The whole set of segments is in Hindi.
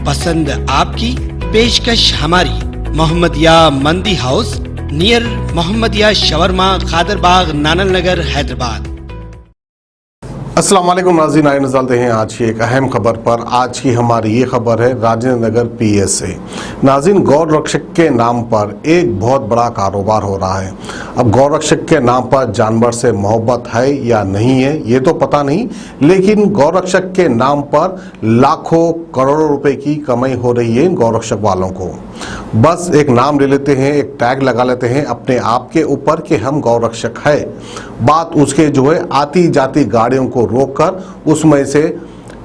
पसंद आपकी, पेशकश हमारी। मोहम्मदिया मंदी house near Mohammadia shawarma, Khadarbagh, नानल नगर, हैदराबाद। अस्सलाम वालेकुम नाज़रीन, आए नज़र हैं आज की एक अहम खबर पर। आज की हमारी ये खबर है राजेंद्र नगर पीएस से। नाज़रीन, गौ रक्षक के नाम पर एक बहुत बड़ा कारोबार हो रहा है। अब गौ रक्षक के नाम पर जानवर से मोहब्बत है या नहीं है ये तो पता नहीं, लेकिन गौ रक्षक के नाम पर लाखों करोड़ों रुपए की कमाई हो रही है इन गौ रक्षक वालों को। बस एक नाम ले लेते हैं, एक टैग लगा लेते हैं अपने आप के ऊपर कि हम गौ रक्षक है। बात उसके जो है आती जाती गाड़ियों को रोककर उसमें से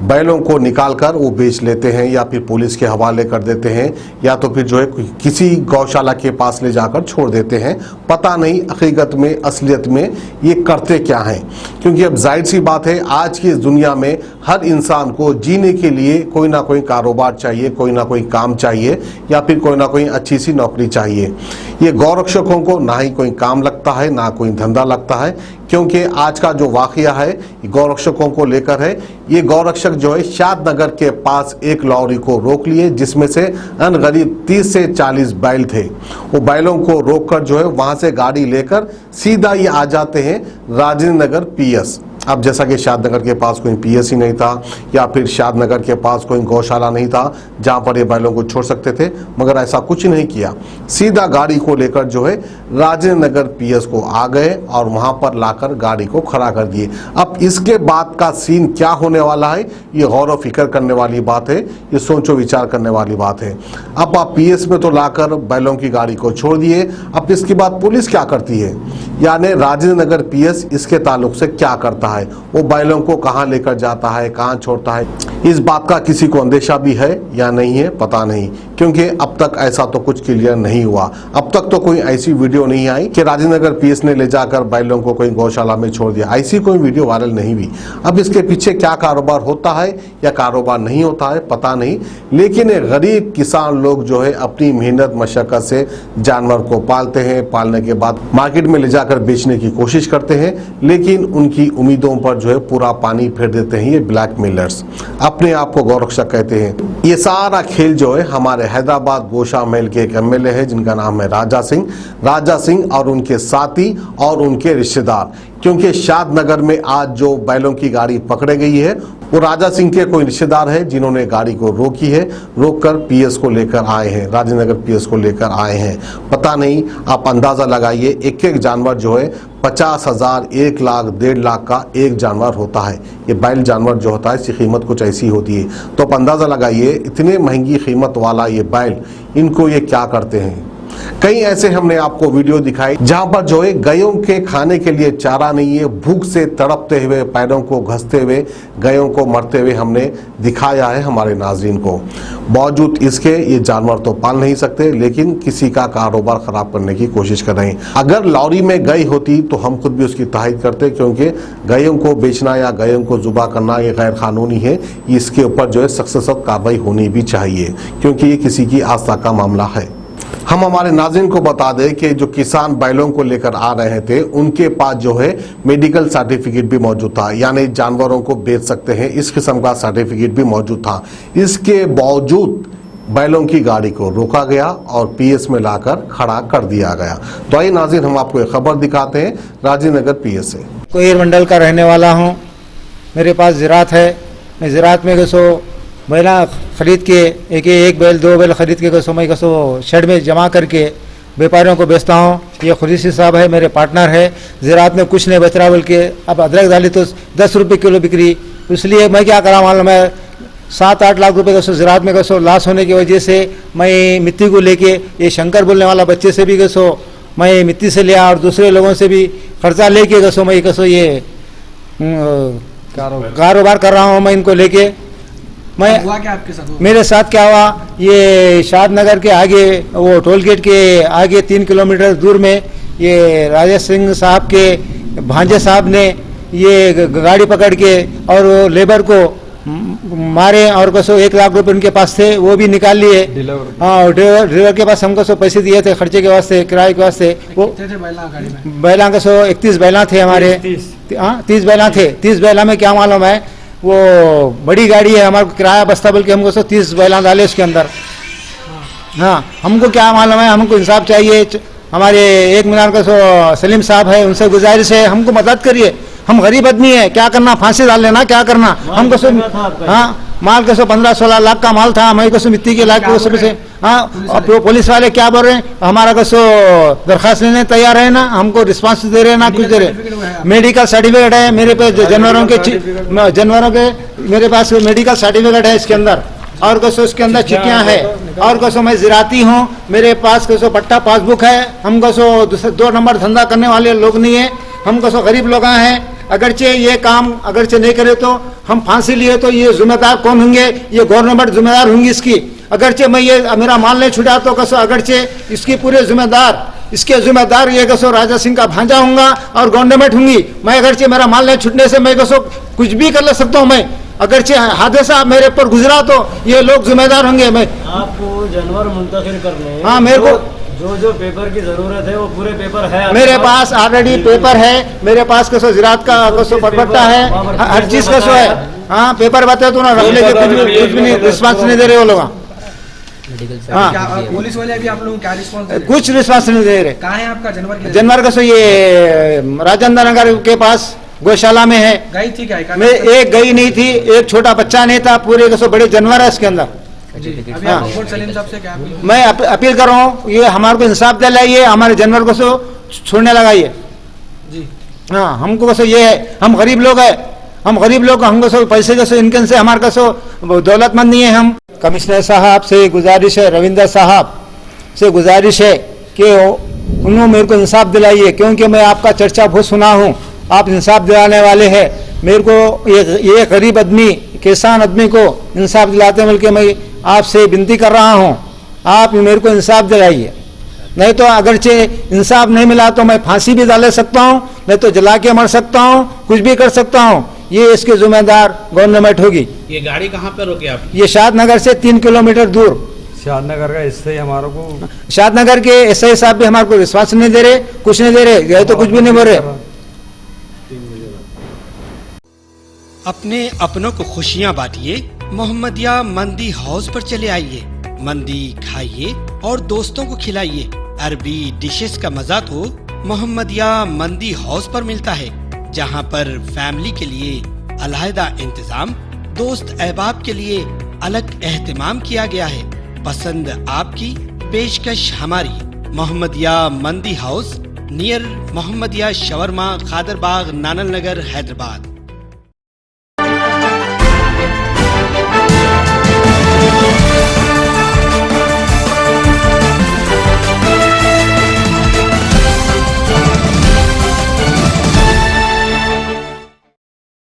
बैलों को निकालकर वो बेच लेते हैं या फिर पुलिस के हवाले कर देते हैं या तो फिर जो है किसी गौशाला के पास ले जाकर छोड़ देते हैं। पता नहीं हकीकत में, असलियत में ये करते क्या हैं, क्योंकि अब जाहिर सी बात है आज की इस दुनिया में हर इंसान को जीने के लिए कोई ना कोई कारोबार चाहिए, कोई ना कोई काम चाहिए या फिर कोई ना कोई अच्छी सी नौकरी चाहिए। ये गौरक्षकों को ना ही कोई काम लगता है ना कोई धंधा लगता है, क्योंकि आज का जो वाकया है गौरक्षकों को लेकर है। ये गौरक्षक जो है शादनगर के पास एक लॉरी को रोक लिए जिसमें से अनगरीब 30 से 40 बैल थे। वो बैलों को रोककर जो है वहां से गाड़ी लेकर सीधा ये आ जाते हैं राजेंद्र नगर पीएस। अब जैसा कि शादनगर के पास कोई पीएस ही नहीं था या फिर शादनगर के पास कोई गौशाला नहीं था जहां पर ये बैलों को छोड़ सकते थे, मगर ऐसा कुछ नहीं किया। सीधा गाड़ी को लेकर जो है राजेंद्र नगर पीएस को आ गए और वहां पर लाकर गाड़ी को खड़ा कर दिए। अब इसके बाद का सीन क्या होने वाला है ये गौर फिक्र करने वाली बात है, ये सोचो विचार करने वाली बात है। अब आप पीएस में तो लाकर बैलों की गाड़ी को छोड़ दिए, अब इसके बाद पुलिस क्या करती है, यानी राजेंद्र नगर पीएस इसके ताल्लुक से क्या करता है, वो बैलों को कहां लेकर जाता है, कहां छोड़ता है, इस बात का किसी को अंदेशा भी है या नहीं है पता नहीं, क्योंकि अब तक ऐसा तो कुछ क्लियर नहीं हुआ। अब तक तो कोई ऐसी वीडियो नहीं आई कि राजेंद्र नगर पीएस ने ले जाकर बैलों को कोई गौशाला में छोड़ दिया, ऐसी कोई वीडियो वायरल नहीं हुई। अब इसके पीछे क्या कारोबार होता है या कारोबार नहीं होता है पता नहीं, लेकिन गरीब किसान लोग जो है अपनी मेहनत मशक्कत से जानवर को पालते हैं, पालने के बाद मार्केट में ले जाकर बेचने की कोशिश करते हैं, लेकिन उनकी उम्मीदों पर जो है पूरा पानी फेर देते हैं ये ब्लैक मेलर्स, अपने आप को गौरक्षक कहते हैं। ये सारा खेल जो है हमारे हैदराबाद गोशा महल के एक एमएलए है जिनका नाम है राजा सिंह और उनके साथी और उनके रिश्तेदार, क्योंकि शादनगर में आज जो बैलों की गाड़ी पकड़े गई है वो राजा सिंह के कोई रिश्तेदार है जिन्होंने गाड़ी को रोकी है, रोककर पीएस को लेकर आए हैं, राजेंद्र नगर पीएस को लेकर आए हैं। पता नहीं, आप अंदाजा लगाइए, एक एक जानवर जो है 50,000, 1 लाख, 1.5 लाख का एक जानवर होता है। ये बैल जानवर जो होता है इसकी कीमत कुछ ऐसी होती है, तो आप अंदाजा लगाइए इतने महंगी कीमत वाला ये बैल, इनको ये क्या करते हैं। कई ऐसे हमने आपको वीडियो दिखाई जहां पर जो है गायों के खाने के लिए चारा नहीं है, भूख से तड़पते हुए, पैरों को घसते हुए, गायों को मरते हुए हमने दिखाया है हमारे नाजरीन को। बावजूद इसके ये जानवर तो पाल नहीं सकते, लेकिन किसी का कारोबार खराब करने की कोशिश कर रहे हैं। अगर लॉरी में गाय होती तो हम खुद भी उसकी तारीफ करते, क्योंकि गायों को बेचना या गायों को जुबा करना ये गैर कानूनी है, इसके ऊपर जो है सख्त से सख्त कार्रवाई होनी भी चाहिए, क्योंकि ये किसी की आस्था का मामला है। हम हमारे नाज़रीन को बता दें कि जो किसान बैलों को लेकर आ रहे थे उनके पास जो है मेडिकल सर्टिफिकेट भी मौजूद था, यानी जानवरों को बेच सकते हैं इस किस्म का सर्टिफिकेट भी मौजूद था। इसके बावजूद बैलों की गाड़ी को रोका गया और पीएस में लाकर खड़ा कर दिया गया। तो आइए नाज़रीन, हम आपको एक खबर दिखाते हैं राजेंद्र नगर पीएस से। कोई मंडल का रहने वाला हूँ, मेरे पास ज़राअत है। मैं ज़राअत में कसो बैला ख़रीद के एक बैल 2 बैल ख़रीद के कसो मैं कसो शेड में जमा करके व्यापारियों को बेचता हूँ। ये खुरीसी साहब है, मेरे पार्टनर है। ज़राअत में कुछ नहीं बच रहा, बल्कि अब अदरक डाली तो 10 रुपये किलो बिक्री। इसलिए मैं क्या करा मालूम है, 7-8 लाख रुपए कसो ज़राअत में कसो लॉस होने की वजह से मैं मिट्टी को लेके, ये शंकर बोलने वाला बच्चे से भी कसो मैं मिट्टी से लिया और दूसरे लोगों से भी खर्चा लेके कसो मैं कसो ये कारोबार कर रहा हूँ। मैं इनको लेके मैं हुआ क्या आपके साथ? मेरे साथ क्या हुआ, ये शादनगर के आगे वो टोल गेट के आगे 3 किलोमीटर दूर में ये राजा सिंह साहब के भांजे साहब ने ये गाड़ी पकड़ के और वो लेबर को मारे और कसो 1 लाख रुपए उनके पास थे, वो भी निकाल लिए। हाँ, ड्राइवर के पास हमको सो पैसे दिए थे खर्चे के वास्ते, किराए के वास्ते। वो बैला कसो 31 बैला थे हमारे। हाँ, 30 बैला थे। 30 बैला में क्या मालूम है, वो बड़ी गाड़ी है, हमारे को किराया बस्ता बोल के हमको 30 बैला डाले उसके अंदर। हाँ, हमको क्या मालूम है, हमको इंसाफ चाहिए। हमारे एक मीनार का सलीम साहब है, उनसे गुजारिश है हमको मदद करिए। हम गरीब आदमी है, क्या करना, फांसी डाल लेना, क्या करना। हमको हाँ, माल के 15-16 लाख का माल था, मैं को मिट्टी के लाख से। हाँ, और पुलिस वाले क्या बोल रहे हैं, हमारा को दरखास्त लेने तैयार है ना, हमको रिस्पांस दे रहे हैं ना, कुछ दे रहे। मेडिकल सर्टिफिकेट है मेरे पे, जानवरों के मेरे पास मेडिकल सर्टिफिकेट है इसके अंदर, और कसो इसके अंदर चिट्ठियां है, और कसो मैं जिराती हूँ, मेरे पास कसो पट्टा पासबुक है। हम कसो 2 नंबर धंधा करने वाले लोग नहीं है, हम कसो गरीब लोग हैं। अगरचे ये काम अगरचे नहीं करे तो हम फांसी लिए तो ये जिम्मेदार कौन होंगे, ये गवर्नमेंट जिम्मेदार होंगी इसकी। अगरचे मैं ये मेरा माल नहीं छुटा तो कसो अगरचे इसकी पूरे इसके जिम्मेदार ये कसो राजा सिंह का भांजा होगा और गवर्नमेंट होंगी। मैं अगरचे मेरा माल नहीं छूटने से मैं कसो कुछ भी कर ले सकता हूँ। मैं अगरचे हादसा मेरे ऊपर गुजरा तो ये लोग जिम्मेदार होंगे। मैं आपको जानवर मुंतकिल करने, हाँ, मेरे को जो पेपर की जरूरत है वो पूरे पेपर है मेरे पास, ऑलरेडी पेपर है मेरे पास, कसो जिरात का कसो पटपट्टा है, हर चीज कसो है। हाँ, पेपर बताए तो ना रख लेके कुछ भी नहीं, रिस्पांस नहीं दे रहे वो लोग। हाँ, पुलिस वाले अभी आप लोगों को क्या रिस्पांस दे रहे हैं? कुछ रिस्पांस नहीं दे रहे। कहाँ है आपका जानवर? जानवर कसो ये राजेंद्र नगर के पास गौशाला में है। गई थी क्या? मैं एक गई नहीं थी, एक छोटा बच्चा नहीं था, पूरे कसो बड़े जानवर है इसके अंदर। अभी आप मोहम्मद सलीम साहब से क्या अपील? मैं अपील कर रहा हूँ, ये हमारे को इंसाफ दिलाइए, हमारे जानवर को छोड़ने लगाइए जी। हाँ, हमको कसो ये है, हम गरीब लोग है, हम गरीब लोग, हमको सब पैसे कसो इनकम से हमारे कसो दौलतमंद नहीं है हम। कमिश्नर साहब से गुजारिश है, रविंदर साहब से गुजारिश है कि उन्होंने मेरे को इंसाफ दिलाइए, क्योंकि मैं आपका चर्चा बहुत सुना हूँ, आप इंसाफ दिलाने वाले हैं। मेरे को ये गरीब आदमी, किसान आदमी को इंसाफ दिलाते हैं, बल्कि मैं आपसे विनती कर रहा हूँ, आप मेरे को इंसाफ दिलाइए। नहीं तो अगरचे इंसाफ नहीं मिला तो मैं फांसी भी डाल सकता हूँ, नहीं तो जला के मर सकता हूँ, कुछ भी कर सकता हूँ। ये इसके जिम्मेदार गवर्नमेंट होगी। ये गाड़ी कहाँ पे रोके आप? ये शादनगर से 3 किलोमीटर दूर। शादनगर का इससे हमारे को, शादनगर के एसआई साहब भी हमारे को विश्वास नहीं दे रहे, कुछ नहीं दे रहे, ये तो कुछ भी नहीं बोल रहे। अपने अपनों को खुशियां बांटिए, मोहम्मदिया मंदी हाउस पर चले आइए। मंदी खाइए और दोस्तों को खिलाइए। अरबी डिशेस का मजा तो मोहम्मदिया मंदी हाउस पर मिलता है, जहां पर फैमिली के लिए अलहदा इंतजाम, दोस्त अहबाब के लिए अलग एहतमाम किया गया है। पसंद आपकी, पेशकश हमारी। मोहम्मदिया मंदी house, near Mohammadia shawarma, Khadarbagh, नानल नगर, हैदराबाद।